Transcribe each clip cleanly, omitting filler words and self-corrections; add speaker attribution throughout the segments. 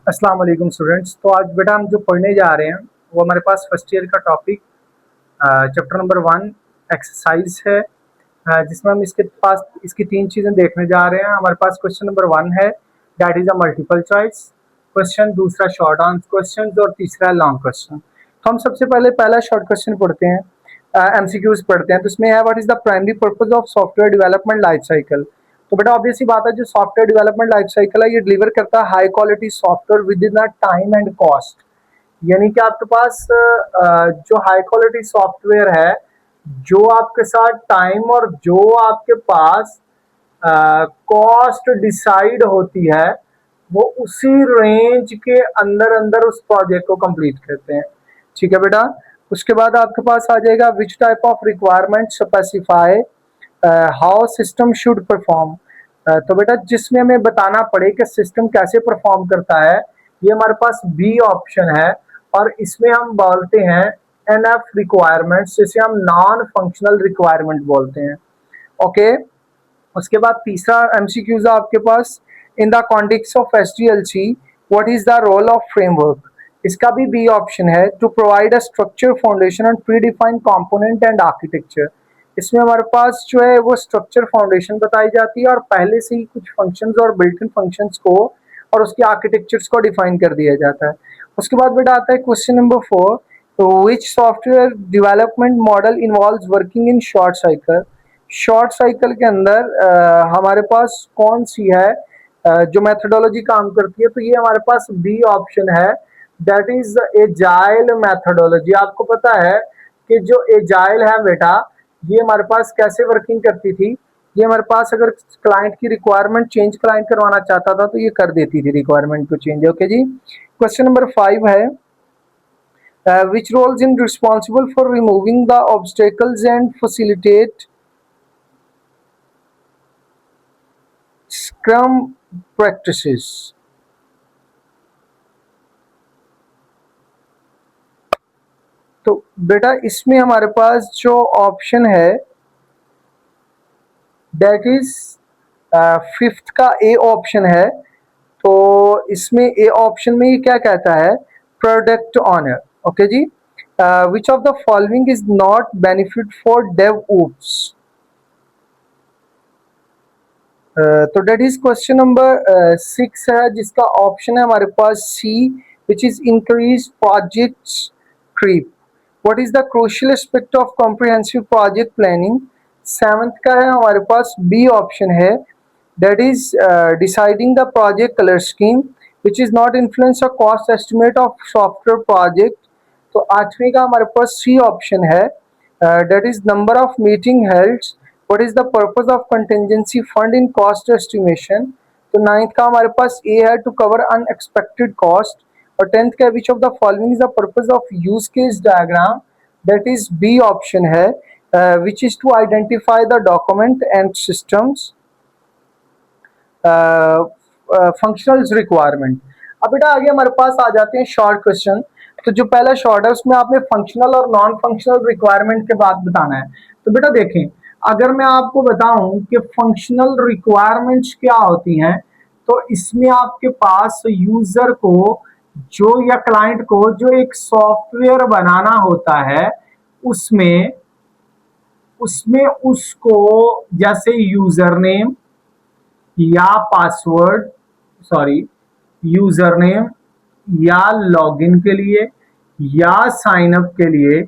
Speaker 1: अस्सलाम वालेकुम स्टूडेंट्स। तो आज बेटा हम जो पढ़ने जा रहे हैं वो हमारे पास फर्स्ट ईयर का टॉपिक चैप्टर नंबर 1 एक्सरसाइज है, जिसमें हम इसकी 3 चीज़ें देखने जा रहे हैं। हमारे पास क्वेश्चन नंबर 1 है, that is a multiple choice question, दूसरा शॉर्ट आंसर क्वेश्चन और तीसरा लॉन्ग क्वेश्चन। तो हम सबसे पहले पहला शॉर्ट क्वेश्चन पढ़ते हैं, एमसीक्यूज पढ़ते हैं। तो इसमें है, what is the primary purpose of software development life cycle. तो बेटा ऑब्वियस सी बात है, जो सॉफ्टवेयर डेवलपमेंट लाइफ साइकिल है ये डिलीवर करता है high quality software with in a time and cost. यानी कि आपके पास जो हाई क्वालिटी सॉफ्टवेयर है, जो आपके साथ टाइम और जो आपके पास कॉस्ट डिसाइड होती है, वो उसी रेंज के अंदर अंदर उस प्रोजेक्ट को कंप्लीट करते हैं। ठीक है बेटा। उसके बाद आपके पास आ जाएगा, which type of requirement specify how system should perform. तो बेटा जिसमें हमें बताना पड़े कि सिस्टम कैसे परफॉर्म करता है, ये हमारे पास बी ऑप्शन है। और इसमें हम बोलते हैं एनएफ रिक्वायरमेंट्स, जिसे हम नॉन फंक्शनल रिक्वायरमेंट बोलते हैं। ओके। उसके बाद तीसरा एमसीक्यूज है आपके पास, in the context of SDLC what is the role of framework. इसका भी बी ऑप्शन है, to provide a structure foundation and predefined component and architecture. इसमें हमारे पास जो है वो स्ट्रक्चर फाउंडेशन बताई जाती है और पहले से ही कुछ फंक्शंस और बिल्ट इन फंक्शंस को और उसके आर्किटेक्चर्स को डिफाइन कर दिया जाता है। उसके बाद बेटा आता है question number 4, which software development model involves working in short cycle. Short cycle के अंदर हमारे पास कौन सी है जो मेथोडोलॉजी काम करती है। तो ये हमारे पास बी ऑप्शन है, दैट इज एजाइल मेथोडोलॉजी। आपको पता है कि जो एजाइल है बेटा, ये हमारे पास कैसे वर्किंग करती थी। ये हमारे पास अगर क्लाइंट की रिक्वायरमेंट चेंज क्लाइंट करवाना चाहता था तो ये कर देती थी रिक्वायरमेंट को चेंज। ओके जी। क्वेश्चन नंबर 5 है, which roles in responsible for removing the obstacles and facilitate scrum practices। तो बेटा इसमें हमारे पास जो ऑप्शन है दैट इज फिफ्थ का ए ऑप्शन है। तो इसमें ए ऑप्शन में ये क्या कहता है, प्रोडक्ट ऑनर। ओके जी। Which of the following is not benefit for DevOps. तो डेट इज क्वेश्चन नंबर 6 है, जिसका ऑप्शन है हमारे पास C, which is increase project creep. What is the crucial aspect of comprehensive project planning. 7th का है हमारे पास बी ऑप्शन है, that is deciding the project colour scheme, which is not influence a cost estimate of software project. तो 8वीं का हमारे पास सी ऑप्शन है, that is number of meeting held. What is the purpose of contingency fund in cost estimation। तो 9th का हमारे पास ए है, टू कवर अनएक्सपेक्टेड कॉस्ट। और 10th का which of the following is the purpose of use case diagram, that is B option है, which is to identify the document and systems functional requirement. अब बेटा आगे हमारे पास आ जाते हैं शॉर्ट क्वेश्चन। तो जो पहला शॉर्ट है उसमें आपने फंक्शनल और नॉन फंक्शनल रिक्वायरमेंट के बाद बताना है। तो बेटा देखें, अगर मैं आपको बताऊं कि फंक्शनल रिक्वायरमेंट्स क्या होती हैं, तो इसमें आपके पास यूजर को जो या क्लाइंट को जो एक सॉफ्टवेयर बनाना होता है, उसमें उसमें उसको जैसे यूजर नेम या पासवर्ड, सॉरी यूजर नेम या लॉगिन के लिए या साइन अप के लिए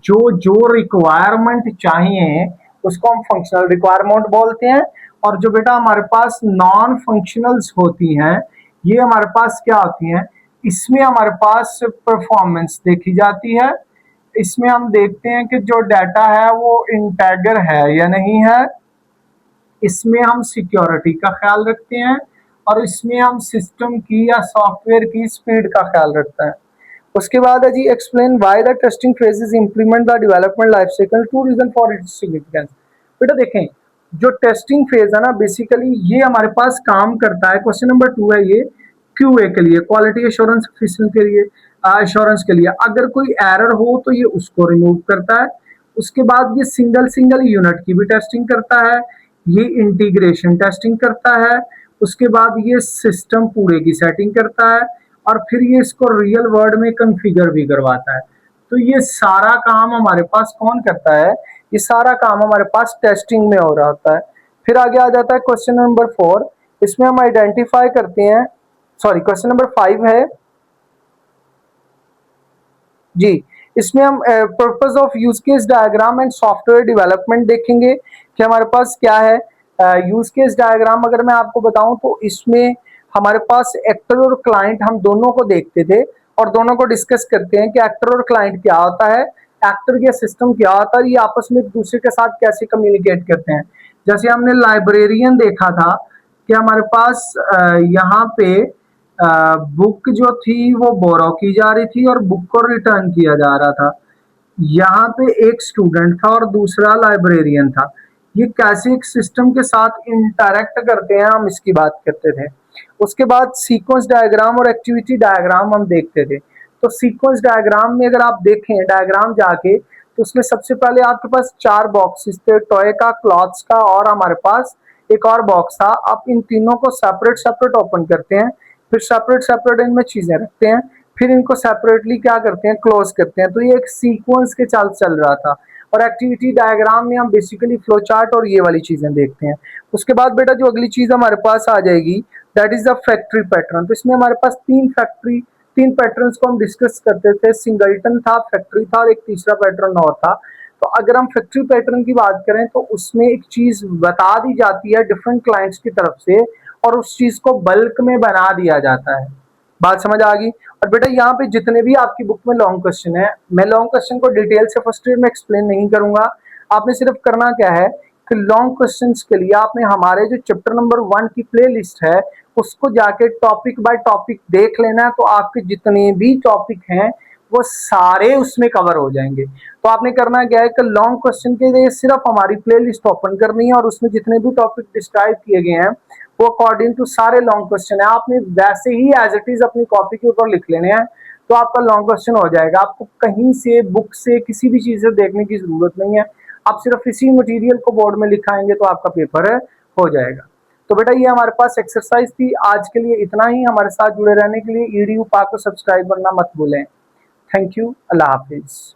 Speaker 1: जो जो रिक्वायरमेंट चाहिए उसको हम फंक्शनल रिक्वायरमेंट बोलते हैं। और जो बेटा हमारे पास नॉन फंक्शनल्स होती हैं, ये हमारे पास क्या होती हैं, इसमें हमारे पास परफॉर्मेंस देखी जाती है। इसमें हम देखते हैं कि जो डाटा है वो इंटेगर है या नहीं है। इसमें हम सिक्योरिटी का ख्याल रखते हैं और इसमें हम सिस्टम की या सॉफ्टवेयर की स्पीड का ख्याल रखते हैं। उसके बाद है जी, explain why the testing phase is implement the development life cycle, two reason for its significance. बेटा देखें, जो टेस्टिंग फेज है ना, बेसिकली ये हमारे पास काम करता है। क्वेश्चन नंबर 2 है ये, क्यूए के लिए, क्वालिटी एश्योरेंस के लिए, एश्योरेंस के लिए अगर कोई एरर हो तो ये उसको रिमूव करता है। उसके बाद ये सिंगल सिंगल यूनिट की भी टेस्टिंग करता है, ये इंटीग्रेशन टेस्टिंग करता है, उसके बाद ये सिस्टम पूरे की सेटिंग करता है, और फिर ये इसको रियल वर्ल्ड में कॉन्फ़िगर भी करवाता है। तो ये सारा काम हमारे पास कौन करता है? ये सारा काम हमारे पास टेस्टिंग में हो रहा होता है। फिर आगे आ जाता है क्वेश्चन नंबर 4। इसमें हम आइडेंटिफाई करते हैं, सॉरी क्वेश्चन नंबर 5 है जी। इसमें हम purpose of use case diagram and software development देखेंगे कि हमारे पास क्या है। यूज केस डायग्राम अगर मैं आपको बताऊं तो इसमें हमारे पास एक्टर और क्लाइंट हम दोनों को देखते थे और दोनों को डिस्कस करते हैं कि एक्टर और क्लाइंट क्या होता है, एक्टर या सिस्टम क्या होता है, ये आपस में एक दूसरे के साथ कैसे कम्युनिकेट करते हैं। जैसे हमने लाइब्रेरियन देखा था कि हमारे पास यहाँ पे बुक जो थी वो बोरो की जा रही थी और बुक को रिटर्न किया जा रहा था। यहाँ पे एक स्टूडेंट था और दूसरा लाइब्रेरियन था। ये कैसे एक सिस्टम के साथ इंटरैक्ट करते हैं, हम इसकी बात करते थे। उसके बाद सीक्वेंस डायग्राम और एक्टिविटी डायग्राम हम देखते थे। तो सीक्वेंस डायग्राम में अगर आप देखें डायग्राम जाके, तो उसमें सबसे पहले आपके पास 4 बॉक्सेस थे, टॉय का, क्लॉथ्स का, और हमारे पास एक और बॉक्स था। आप इन तीनों को सेपरेट सेपरेट ओपन करते हैं, फिर सेपरेट सेपरेट इनमें चीजें रखते हैं, फिर इनको सेपरेटली क्या करते हैं, क्लोज करते हैं। तो ये एक सीक्वेंस के साथ चल रहा था। और एक्टिविटी डायग्राम में हम बेसिकली फ्लो चार्ट और ये वाली चीजें देखते हैं। उसके बाद बेटा जो अगली चीज हमारे पास आ जाएगी, that is the factory pattern. तो इसमें हमारे पास तीन पैटर्न्स को हम डिस्कस करते थे। सिंगलटन था, फैक्ट्री था, और एक तीसरा पैटर्न और था। तो अगर हम फैक्ट्री पैटर्न की बात करें तो उसमें एक चीज बता दी जाती है डिफरेंट क्लाइंट्स की तरफ से, और उस चीज को बल्क में बना दिया जाता है। बात समझ आ गई? और बेटा यहाँ पे जितने भी आपकी बुक में लॉन्ग क्वेश्चन है, मैं लॉन्ग क्वेश्चन को डिटेल से फर्स्ट ईयर में एक्सप्लेन नहीं करूंगा। आपने सिर्फ करना क्या है कि लॉन्ग क्वेश्चंस के लिए आपने हमारे जो चैप्टर नंबर 1 की प्ले लिस्ट है उसको जाके टॉपिक बाय टॉपिक देख लेना है। तो आपके जितने भी टॉपिक हैं वो सारे उसमें कवर हो जाएंगे। तो आपने करना क्या है कि लॉन्ग क्वेश्चन के लिए सिर्फ हमारी प्ले लिस्ट ओपन करनी है, और उसमें जितने भी टॉपिक डिस्क्राइब किए गए हैं वो अकॉर्डिंग टू सारे लॉन्ग क्वेश्चन है, आपने वैसे ही एज इट इज अपनी कॉपी के ऊपर लिख लेने हैं। तो आपका लॉन्ग क्वेश्चन हो जाएगा। आपको कहीं से बुक से किसी भी चीज से देखने की जरूरत नहीं है। आप सिर्फ इसी मटेरियल को बोर्ड में लिखाएंगे तो आपका पेपर हो जाएगा। तो बेटा ये हमारे पास एक्सरसाइज थी। आज के लिए इतना ही। हमारे साथ जुड़े रहने के लिए ईडीयू पाक को सब्सक्राइब करना मत भूलें। Thank you. Allah Hafiz.